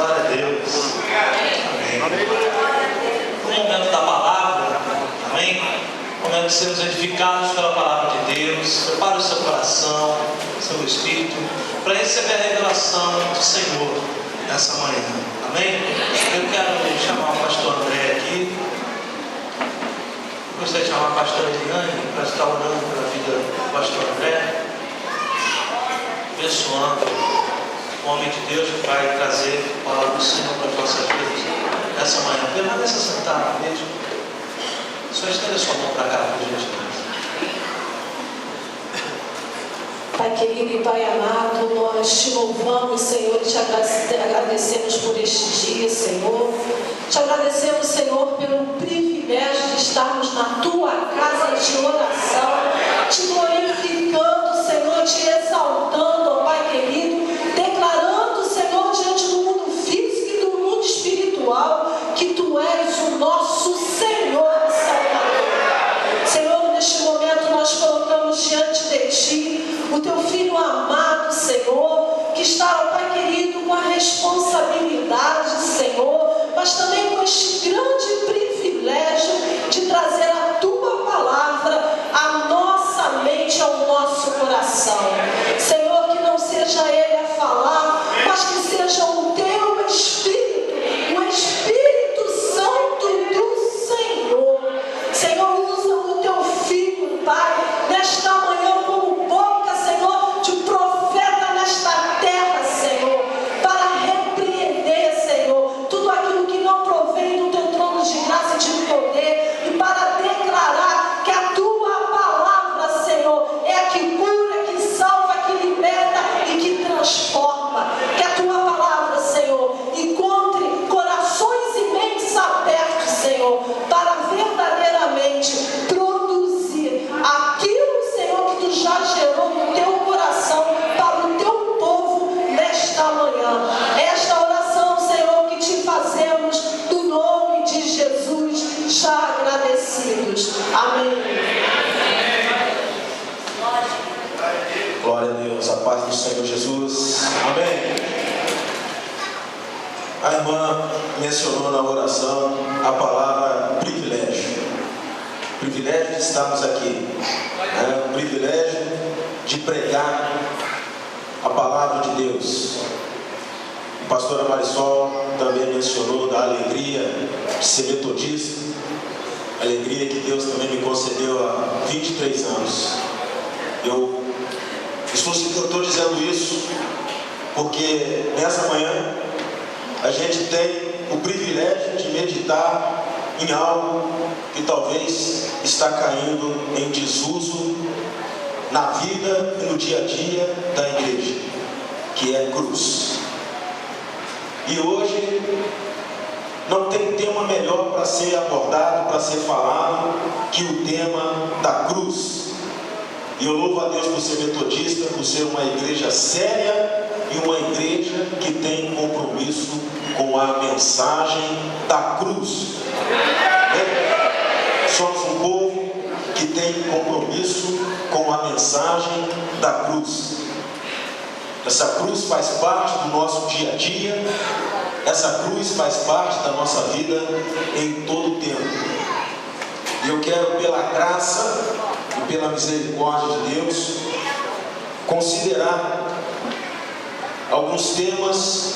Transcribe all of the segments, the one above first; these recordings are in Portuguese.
Glória a Deus. Amém. No momento da palavra, amém? No momento de sermos edificados pela palavra de Deus, prepare o seu coração, seu espírito, para receber a revelação do Senhor nessa manhã. Amém? Eu quero chamar o pastor André aqui. Gostaria de chamar a pastora Eliane para estar orando pela vida do pastor André, abençoando o homem de Deus que vai trazer a palavra do Senhor para as nossas vidas nessa manhã. Permaneça sentado mesmo. Só estenda sua mão para cá, por gentileza. Pai querido e Pai amado, nós te louvamos, Senhor, e te agradecemos por este dia, Senhor. Te agradecemos, Senhor, pelo privilégio de estarmos na Tua casa de oração, te glorificando, Senhor, te exaltando, ó Pai querido, declarando, Senhor, diante do mundo físico e do mundo espiritual, que Tu és o nosso Senhor e Salvador. Senhor, neste momento nós colocamos diante de Ti o Teu Filho amado, Senhor, que está, ó Pai querido, com a responsabilidade, Senhor, mas também com este grande privilégio de trazer a Tua palavra à nossa mente, ao nosso coração. Senhor, que não seja Ele a falar, mas que seja o Teu Espírito, o Espírito Santo do Senhor. Senhor, usa o Teu Filho, Pai, nesta manhã como boca, Senhor, de profeta nesta terra, Senhor, para repreender, Senhor, tudo aquilo que não provém do Teu trono de graça e de poder, e para declarar que a Tua palavra, Senhor, é a que cura, que salva, que liberta e que transforma. Que a Tua palavra, Senhor, encontre corações e mentes abertos, Senhor, para verdadeiramente produzir aquilo, Senhor, que Tu já gerou no Teu coração para o Teu povo nesta manhã. Esta oração, Senhor, que Te fazemos no nome de Jesus, já agradecidos. Amém. Glória a Deus, a paz do Senhor Jesus. Amém. A irmã mencionou na oração a palavra privilégio. Privilégio de estarmos aqui. O privilégio de pregar a palavra de Deus. A pastora Marisol também mencionou da alegria de ser metodista. Alegria que Deus também me concedeu há 23 anos. Eu estou dizendo isso porque nessa manhã a gente tem o privilégio de meditar em algo que talvez está caindo em desuso na vida e no dia a dia da igreja, que é cruz. E hoje não tem tema melhor para ser abordado, para ser falado, que o tema da cruz. E eu louvo a Deus por ser metodista, por ser uma igreja séria e uma igreja que tem compromisso com a mensagem da cruz. Somos um povo que tem compromisso com a mensagem da cruz. Essa cruz faz parte do nosso dia a dia. Essa cruz faz parte da nossa vida em todo o tempo. E eu quero, pela graça e pela misericórdia de Deus, considerar alguns temas,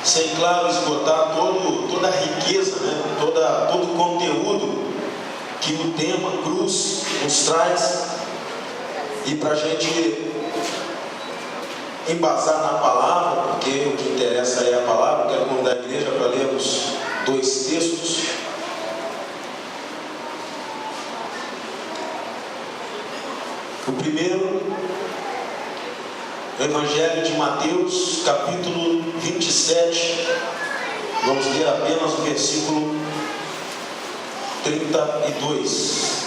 sem, claro, esgotar toda a riqueza, todo o conteúdo que o tema cruz nos traz, e para a gente embasar na palavra, porque o que interessa é a palavra. Eu quero convidar a igreja para lermos 2 textos. O primeiro, o Evangelho de Mateus, capítulo 27. Vamos ler apenas o versículo 32.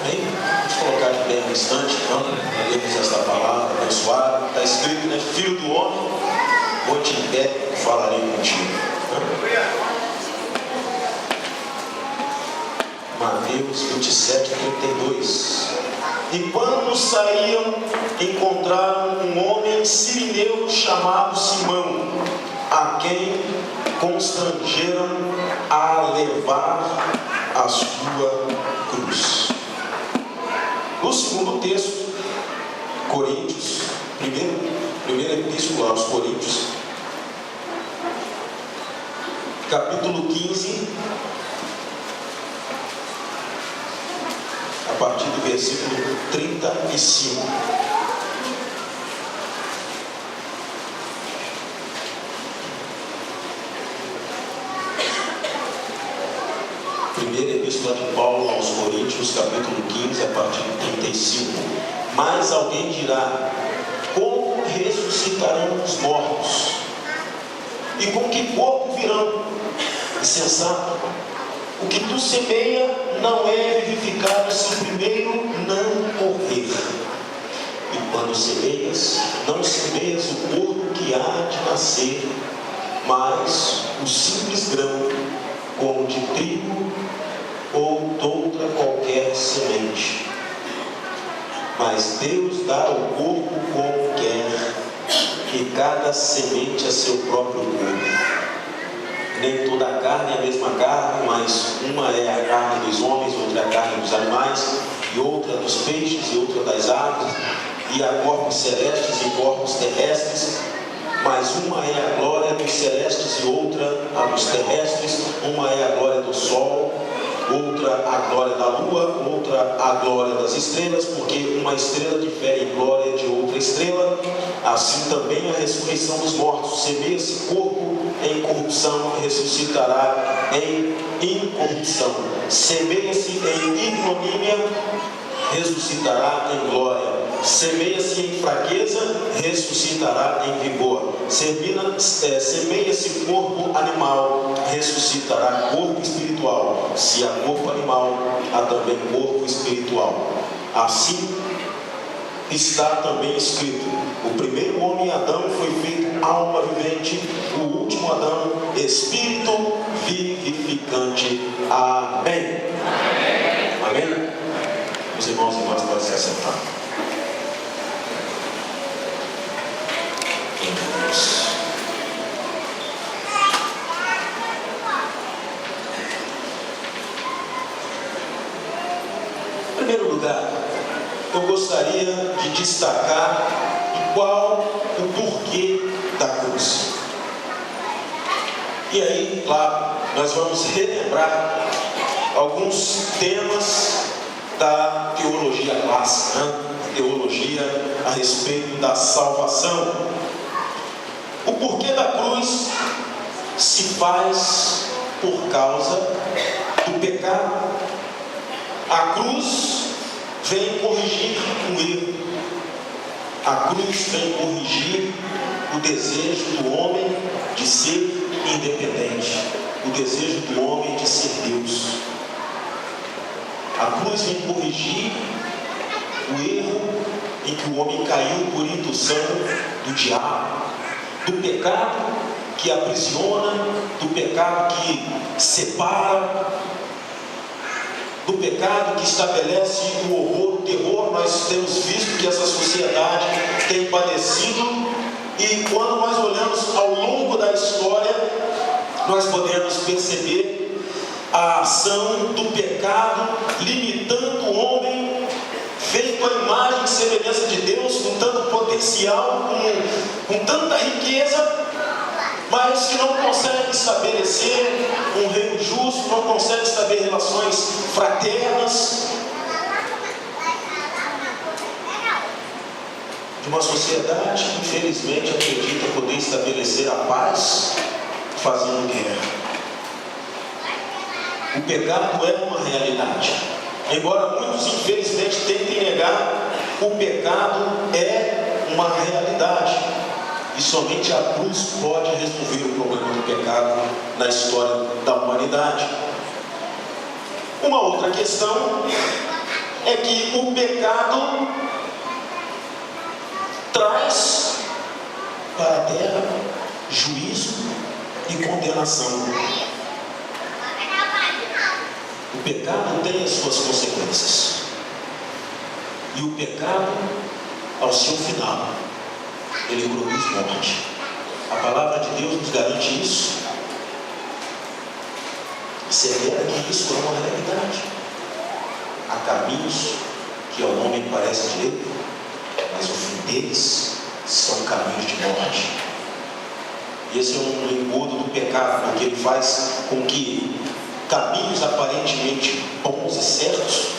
Amém? Vamos colocar de pé um instante, então, para lermos esta palavra abençoada. Está escrito, né? Filho do homem, ponte em pé, por falarei contigo. Mateus 27, 32. E quando saíam, encontraram um homem sirineu chamado Simão, a quem constrangeram a levar a sua cruz. O segundo texto, Coríntios, primeira epístola aos Coríntios, capítulo 15, a partir do versículo 35. Primeira epístola de Paulo aos Coríntios, capítulo 15, a partir de 35. Mas alguém dirá: como ressuscitarão os mortos? E com que corpo virão? Insensato, o que tu semeia não é vivificado se primeiro não morrer. E quando semeias, não semeias o corpo que há de nascer, mas o simples grão, como de trigo ou de outra qualquer semente. Mas Deus dá o corpo como quer, e cada semente a seu próprio corpo. Nem toda a carne é a mesma carne, mas uma é a carne dos homens, outra é a carne dos animais, e outra dos peixes, e outra das aves, e há corpos celestes e corpos terrestres, mas uma é a glória dos celestes e outra a dos terrestres, uma é a glória do sol, outra a glória da lua, outra a glória das estrelas, porque uma estrela difere em glória de outra estrela. Assim também a ressurreição dos mortos. Semeia-se corpo em corrupção, ressuscitará em incorrupção. Semeia-se em ignomínia, ressuscitará em glória. Semeia-se em fraqueza, ressuscitará em vigor. Semeia-se corpo animal, ressuscitará corpo espiritual. Se há corpo animal, há também corpo espiritual. Assim está também escrito: o primeiro homem, Adão, foi feito alma vivente, o último Adão, espírito vivificante. Amém. Amém? Os irmãos e irmãs podem se assentar. Em primeiro lugar, eu gostaria de destacar qual o porquê da cruz. E aí, claro, nós vamos relembrar alguns temas da teologia clássica, teologia a respeito da salvação. O porquê da cruz se faz por causa do pecado. A cruz vem corrigir o erro. A cruz vem corrigir o desejo do homem de ser independente, o desejo do homem de ser Deus. A cruz vem corrigir o erro em que o homem caiu por indução do diabo, do pecado que aprisiona, do pecado que separa, do pecado que estabelece o horror, o terror. Nós temos visto que essa sociedade tem padecido, e quando nós olhamos ao longo da história, nós podemos perceber a ação do pecado limitando o homem, feito à imagem e semelhança de Deus, com tanto potencial, com tanta riqueza, mas que não consegue estabelecer um reino justo, não consegue estabelecer relações fraternas. De uma sociedade que infelizmente acredita poder estabelecer a paz fazendo guerra. O pecado é uma realidade. Embora muitos infelizmente tentem negar, o pecado é uma realidade. E somente a cruz pode resolver o problema do pecado na história da humanidade. Uma outra questão é que o pecado traz para a terra juízo e condenação. O pecado tem as suas consequências. E o pecado, ao seu final, ele produz morte. A palavra de Deus nos garante isso. Severa que isso é uma realidade. Há caminhos que ao homem parecem direito, mas o fim deles são caminhos de morte. E esse é um engodo do pecado, porque ele faz com que caminhos aparentemente bons e certos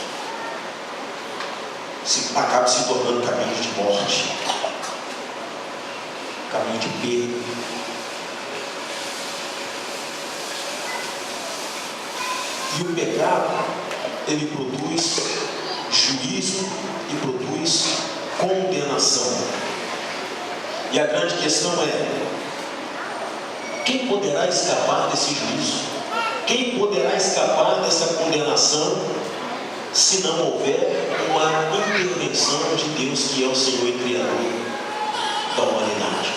acabem se tornando caminhos de morte, caminho de perda. E o pecado, ele produz juízo e produz condenação. E a grande questão é: quem poderá escapar desse juízo? Quem poderá escapar dessa condenação se não houver uma intervenção de Deus, que é o Senhor e Criador da humanidade?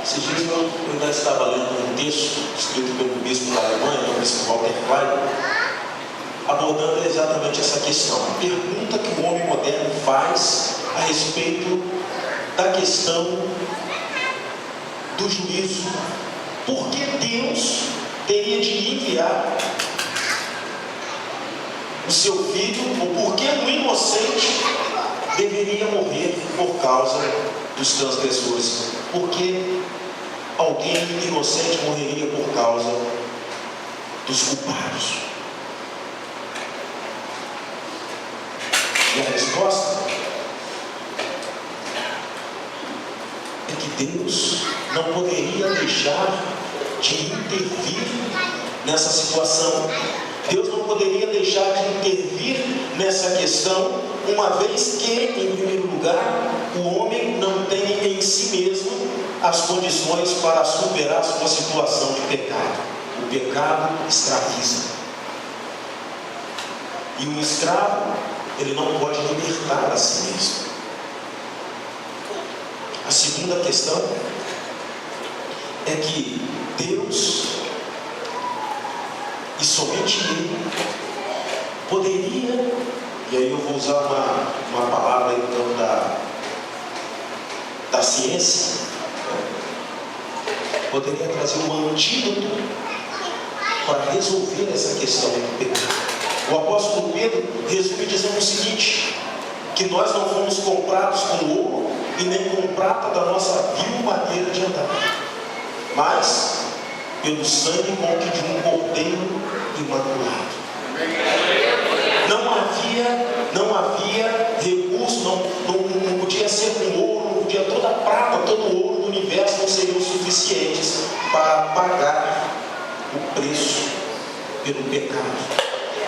Esses dias eu ainda estava lendo um texto escrito pelo bispo da Alemanha, o bispo Walter Klein, abordando exatamente essa questão. A pergunta que o homem moderno faz a respeito da questão do juízo. Por que Deus teria de enviar o seu filho, ou por que um inocente deveria morrer por causa dos transgressores? Por que alguém inocente morreria por causa dos culpados? E a resposta é que Deus não poderia deixar de intervir nessa situação. Deus não poderia deixar de intervir nessa questão, uma vez que, em primeiro lugar, o homem não tem em si mesmo as condições para superar sua situação de pecado. O pecado escraviza. E o escravo, ele não pode libertar a si mesmo. A segunda questão é que Deus, e somente Ele, poderia, e aí eu vou usar uma palavra então da ciência, poderia trazer um antídoto para resolver essa questão do pecado. O apóstolo Pedro resume dizendo o seguinte: que nós não fomos comprados com ouro e nem com prata da nossa vil maneira de andar, mas pelo sangue como que de um cordeiro imaculado. Não havia recurso, não podia ser com ouro, não podia, toda a prata, todo o ouro do universo não seriam suficientes para pagar o preço pelo pecado,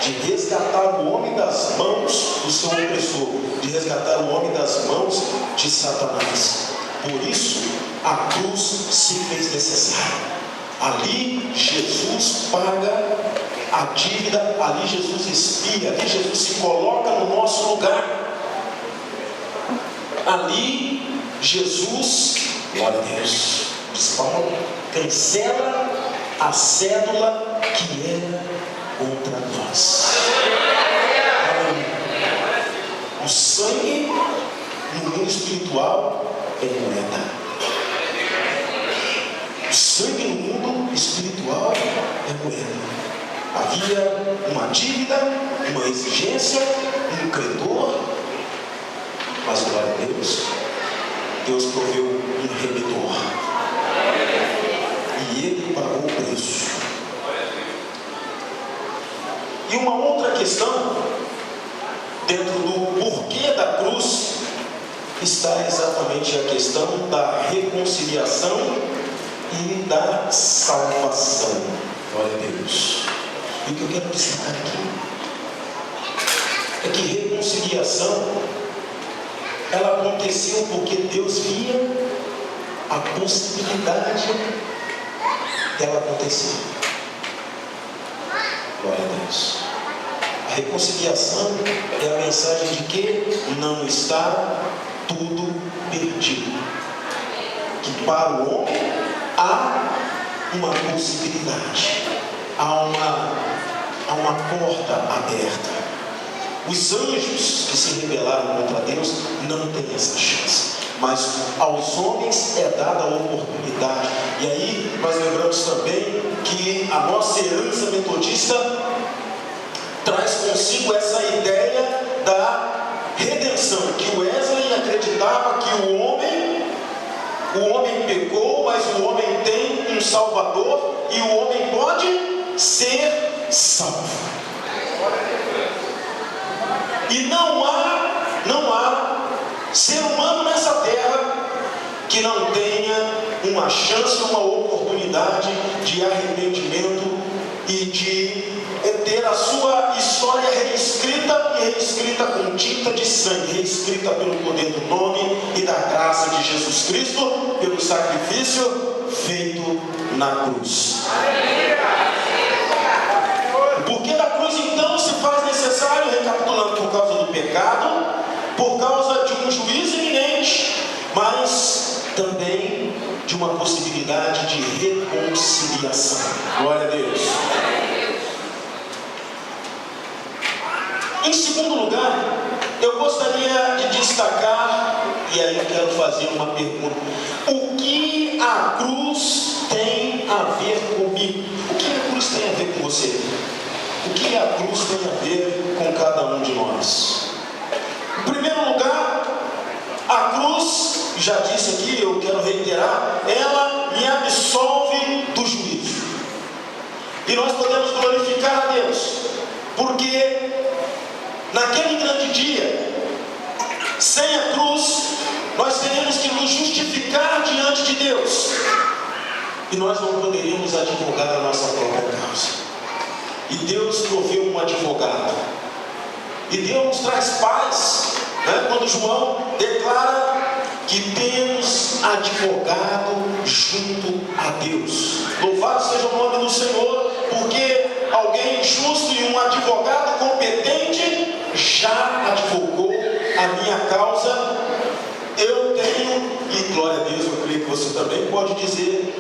de resgatar o homem das mãos do seu opressor, de resgatar o homem das mãos de Satanás. Por isso, a cruz se fez necessária. Ali, Jesus paga a dívida, ali Jesus expia, ali Jesus se coloca no nosso lugar. Ali, Jesus, glória a Deus, Paulo, cancela a cédula que era contra nós. O sangue no mundo espiritual é moeda. O sangue no mundo espiritual é moeda. Havia uma dívida, uma exigência, um credor, mas glória a Deus, Deus proveu um remidor. E Ele pagou o preço. E uma outra questão, dentro do porquê da cruz, está exatamente a questão da reconciliação e da salvação. Glória a Deus. E o que eu quero destacar aqui é que reconciliação, ela aconteceu porque Deus via a possibilidade dela acontecer. Glória a Deus. A reconciliação é a mensagem de que não está tudo perdido. Que para o homem há uma possibilidade, há uma porta aberta. Os anjos que se rebelaram contra Deus não têm essa chance, mas aos homens é dada a oportunidade. E aí nós lembramos também que a nossa herança metodista traz consigo essa ideia da redenção, que Wesley acreditava que o homem pecou, mas o homem tem um Salvador e o homem pode ser salvo. E não há ser humano nessa terra que não tenha uma chance, uma oportunidade de arrependimento e de ter a sua história reescrita com tinta de sangue, reescrita pelo poder do nome e da graça de Jesus Cristo, pelo sacrifício feito na cruz. Porque na cruz então se faz necessário, recapitulando, por causa do pecado, por causa de um juízo iminente, mas também de uma possibilidade de reconciliação. Glória a Deus. Em segundo lugar, eu gostaria de destacar, e aí eu quero fazer uma pergunta: o que a cruz tem a ver comigo? O que a cruz tem a ver com você? O que a cruz tem a ver com cada um de nós? Em primeiro lugar, a cruz, já disse aqui, eu quero reiterar, ela me absolve do juízo. E nós podemos glorificar a Deus, porque naquele grande dia, sem a cruz, nós teríamos que nos justificar diante de Deus, e nós não poderíamos advogar a nossa própria causa. E Deus proveu um advogado, e Deus nos traz paz, quando João declara que temos advogado junto a Deus. Louvado seja o nome do Senhor, porque alguém justo e um advogado competente já advogou a minha causa. Eu tenho, e glória a Deus, eu creio que você também pode dizer,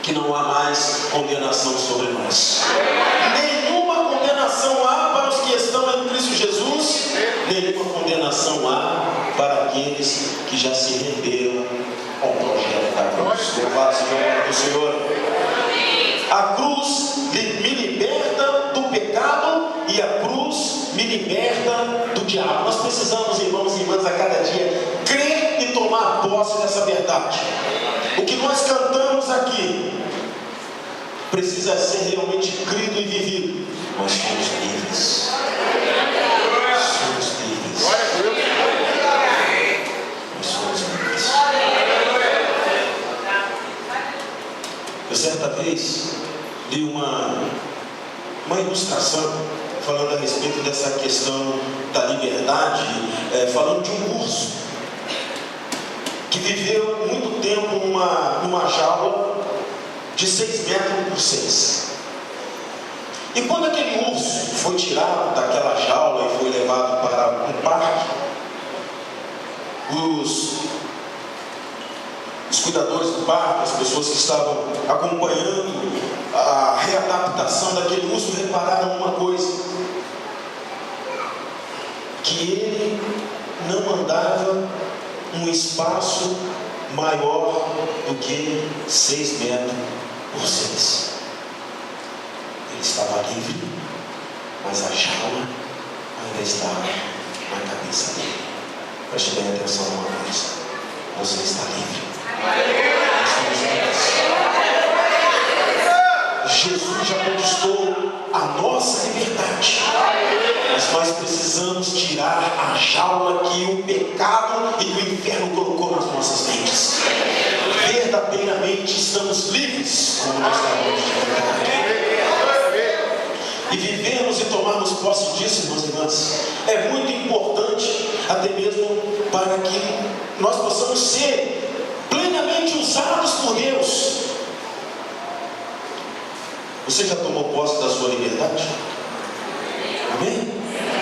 que não há mais condenação sobre nós. Nenhuma condenação há para os que estão em Cristo Jesus, nenhuma condenação há para aqueles que já se renderam ao projeto da cruz. Louvado seja o nome do Senhor. A cruz me liberta do pecado e a cruz me liberta do diabo. Nós precisamos, irmãos e irmãs, a cada dia crer e tomar posse dessa verdade. O que nós cantamos aqui precisa ser realmente crido e vivido. Nós somos livres. Somos livres. Nós somos livres. Eu certa vez li uma ilustração falando a respeito dessa questão da liberdade, falando de um urso que viveu muito tempo numa jaula de 6 metros por 6. E quando aquele urso foi tirado daquela jaula e foi levado para um parque, os cuidadores do parque, as pessoas que estavam acompanhando a readaptação daquele urso, repararam uma coisa: que ele não andava um espaço maior do que 6 metros por 6. Ele estava livre, mas a jaula ainda estava na cabeça dele. Preste bem atenção numa coisa: você está livre. Jesus já conquistou a nossa liberdade, mas nós precisamos tirar a jaula que o pecado e o inferno colocou nas nossas mentes. Verdadeiramente estamos livres, como nós acabamos de falar. E vivermos e tomarmos posse disso, irmãos e irmãs, é muito importante, até mesmo para que nós possamos ser plenamente usados por Deus. Você já tomou posse da sua liberdade? Amém?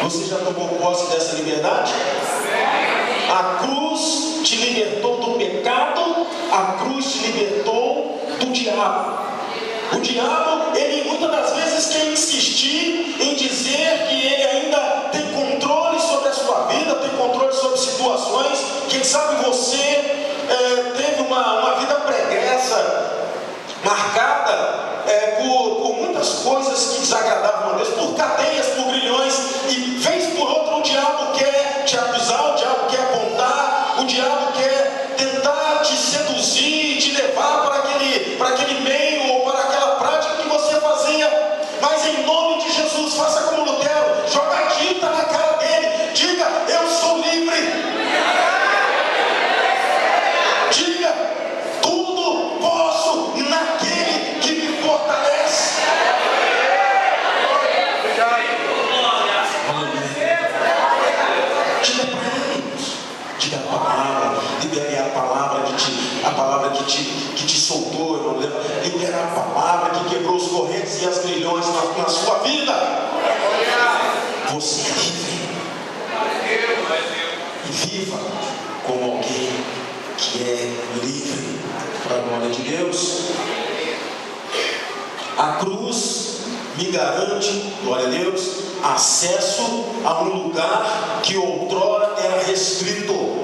Você já tomou posse dessa liberdade? A cruz diabo. O diabo, ele muitas das vezes quer insistir em dizer que ele ainda tem controle sobre a sua vida, tem controle sobre situações. Quem sabe você teve uma vida pregressa, marcada por muitas coisas que desagradavam a Deus, por cadeias, por grilhões, e vez por outra o diabo quer te acusar, o diabo quer apontar, o diabo quer tentar te seduzir, te levar para aquele meio ou para aquela prática que você fazia. Mas em nome de Jesus, faça como Lutero, joga a tinta na cara dele, diga: eu sou livre. Diga: tudo posso naquele que me fortalece. Diga para ele, diga a palavra, libere a palavra que te soltou, irmão. Libere a palavra que quebrou os correntes e as grilhões na sua vida. Você é livre. E viva como alguém que é livre, para a glória de Deus. A cruz me garante, glória a Deus, acesso a um lugar que outrora era restrito.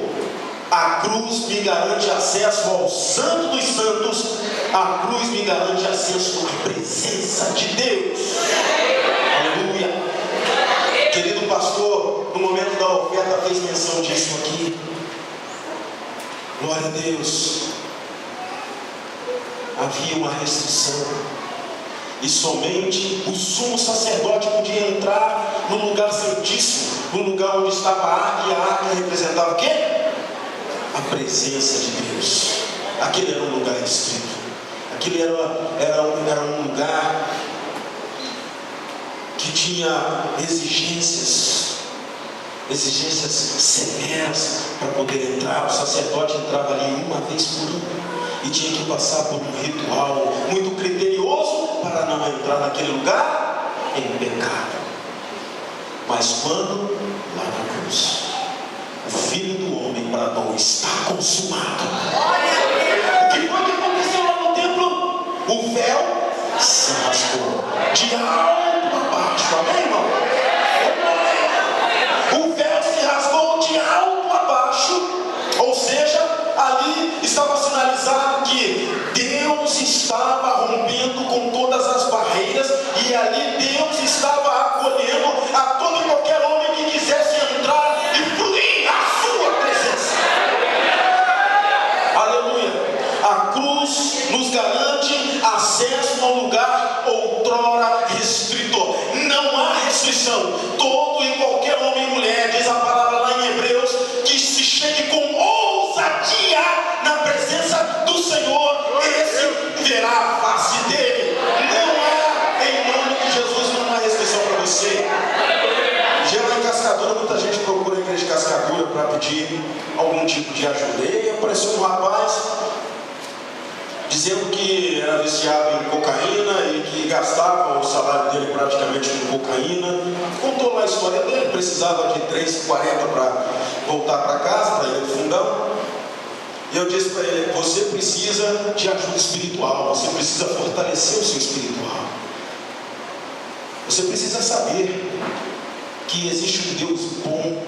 A cruz me garante acesso ao Santo dos Santos. A cruz me garante acesso à presença de Deus. Aleluia. Querido pastor, no momento da oferta fez menção disso aqui. Glória a Deus. Havia uma restrição, e somente o sumo sacerdote podia entrar no lugar santíssimo, no lugar onde estava a arca, e a arca representava o quê? A presença de Deus. Aquele era um lugar restrito, aquele era um lugar que tinha exigências severas para poder entrar. O sacerdote entrava ali uma vez por ano e tinha que passar por um ritual muito criterioso para não entrar naquele lugar em pecado. Mas quando lá na cruz o Filho do Homem bradou: está consumado. O que foi que aconteceu lá no templo? O véu se rasgou de alto a baixo. Amém, irmão? O véu se rasgou de alto a baixo, ou seja, ali estava sinalizado que Deus estava rompendo com todas as barreiras, e ali Deus estava acolhendo a todo e qualquer homem que quisesse entrar e fluir a sua presença. Aleluia. A cruz nos garante acesso a um lugar outrora restrito. Não há restrição. Todo e qualquer homem e mulher, diz a palavra lá em Hebreus, que se chegue com ousadia na presença do Senhor, esse verá a face dele. Não há, em nome de Jesus, não há restrição para você. Geralmente em Cascadura, muita gente procura a igreja de Cascadura para pedir algum tipo de ajuda. E apareceu um rapaz dizendo que era viciado em cocaína e que gastava o salário dele praticamente com cocaína. Contou lá a história dele, precisava de 3,40 para voltar para casa, para ir no fundão. E eu disse para ele: você precisa de ajuda espiritual, você precisa fortalecer o seu espiritual. Você precisa saber que existe um Deus bom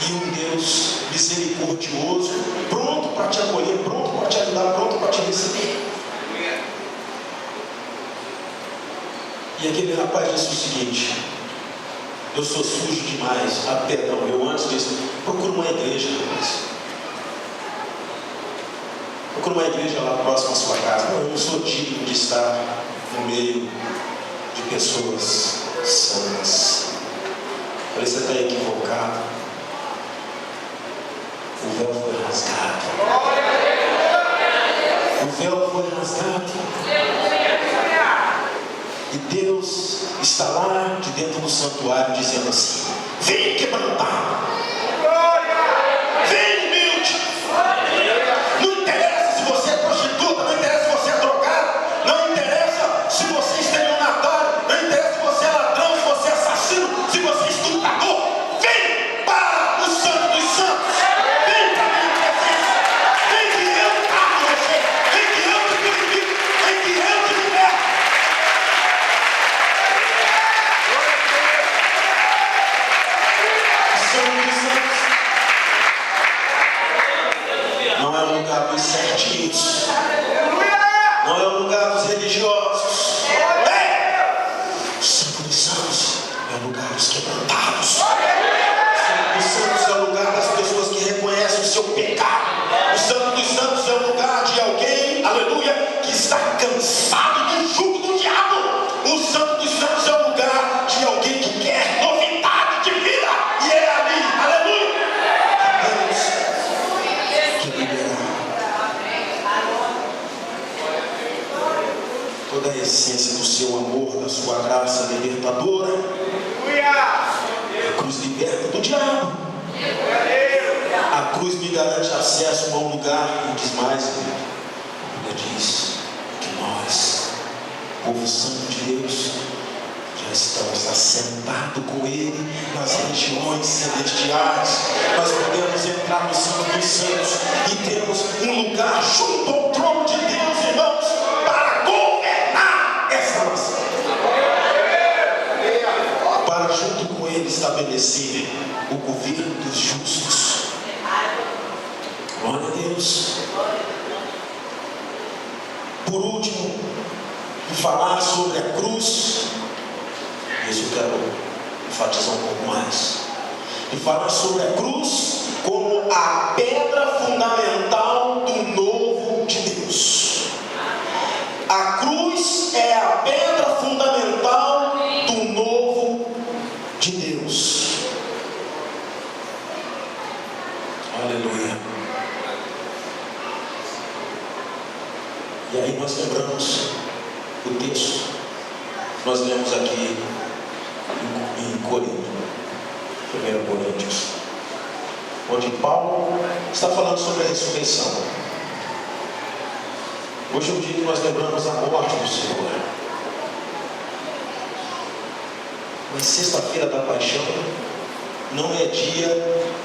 e um Deus misericordioso, pronto para te acolher, pronto para te ajudar, pronto para te receber. E aquele rapaz disse o seguinte: eu sou sujo demais. Perdão, eu antes disse: procura uma igreja, rapaz. Procura uma igreja lá próxima à sua casa. Eu não sou digno de estar no meio de pessoas santas. Falei: você está equivocado. O véu foi rasgado. O véu foi rasgado. E Deus está lá de dentro do santuário dizendo assim: vem quebrantar. Vem humilde. Não interessa se você é prostituta, não interessa se você é drogado, não interessa se você é estelionatário, não interessa se você é ladrão, se você é assassino, se você é estuprador. Vem para o Santo dos Santos. Vem para a minha presença. Vem que eu trago você. Vem que diabo. A cruz me garante acesso a um lugar, e diz mais, ele diz que nós, povo santo de Deus, já estamos assentados com Ele nas regiões celestiais. Nós podemos entrar no Santo dos Santos e temos um lugar junto ao trono de Deus, irmãos, para governar essa nação, para junto com Ele estabelecer o governo dos justos. Glória a Deus. Por último, de falar sobre a cruz, isso eu quero enfatizar um pouco mais, de falar sobre a cruz como a pedra fundamental do novo de Deus. A cruz é a pedra fundamental do novo de Deus. Aleluia. E aí nós lembramos o texto, nós lemos aqui em Corinto, 1 Coríntios, onde Paulo está falando sobre a ressurreição. Hoje é o dia que nós lembramos a morte do Senhor. Mas sexta-feira da paixão não é dia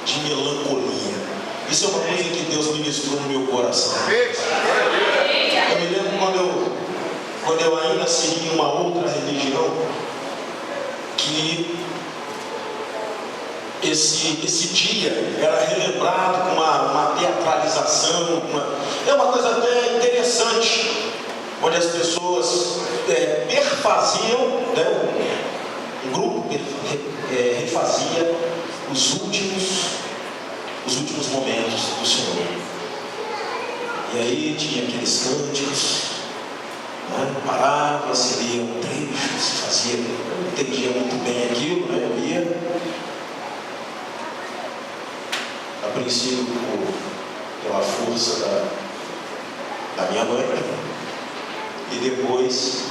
de melancolia. Isso é uma coisa que Deus ministrou no meu coração. Eu me lembro quando eu ainda segui uma outra religião, que esse dia era relembrado com uma teatralização, é uma coisa até interessante, onde as pessoas perfaziam, né, um grupo refazia os últimos momentos do Senhor. E aí tinha aqueles cânticos, né? Parava, se lia um trecho, se fazia, eu não entendia muito bem aquilo, né? Eu ia, a princípio pela força da minha mãe, e depois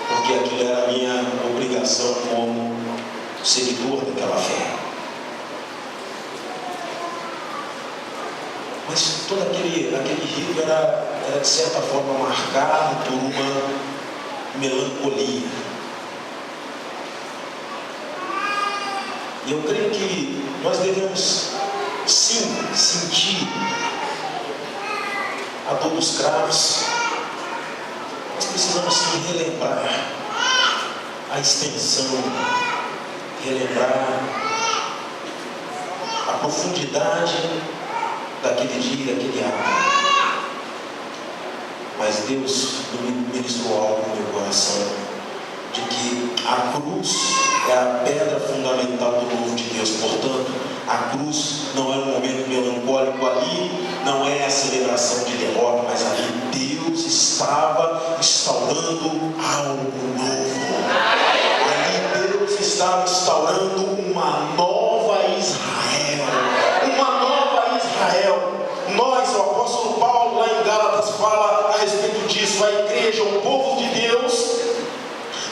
porque aquilo era a minha obrigação como seguidor daquela fé. Mas todo aquele rito era de certa forma marcado por uma melancolia. E eu creio que nós devemos sim sentir a dor dos cravos. Nós precisamos sim relembrar a extensão, relembrar a profundidade daquele dia, daquele ato. Mas Deus me ministrou algo no meu coração, de que a cruz é a pedra fundamental do novo de Deus. Portanto, a cruz não é um momento melancólico ali, não é a celebração de derrota, mas ali Deus estava instaurando algo novo. Ali Deus estava instaurando uma nova Israel. Uma nova Israel. Nós, o apóstolo Paulo, lá em Gálatas, fala a respeito disso. A igreja, o povo de Deus,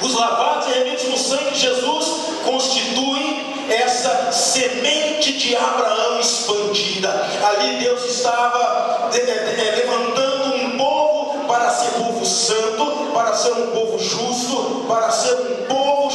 os lavados e remidos no sangue de Jesus, constituem essa semente de Abraão expandida. Ali Deus estava levantando um povo para ser povo santo, para ser um povo justo, para ser um povo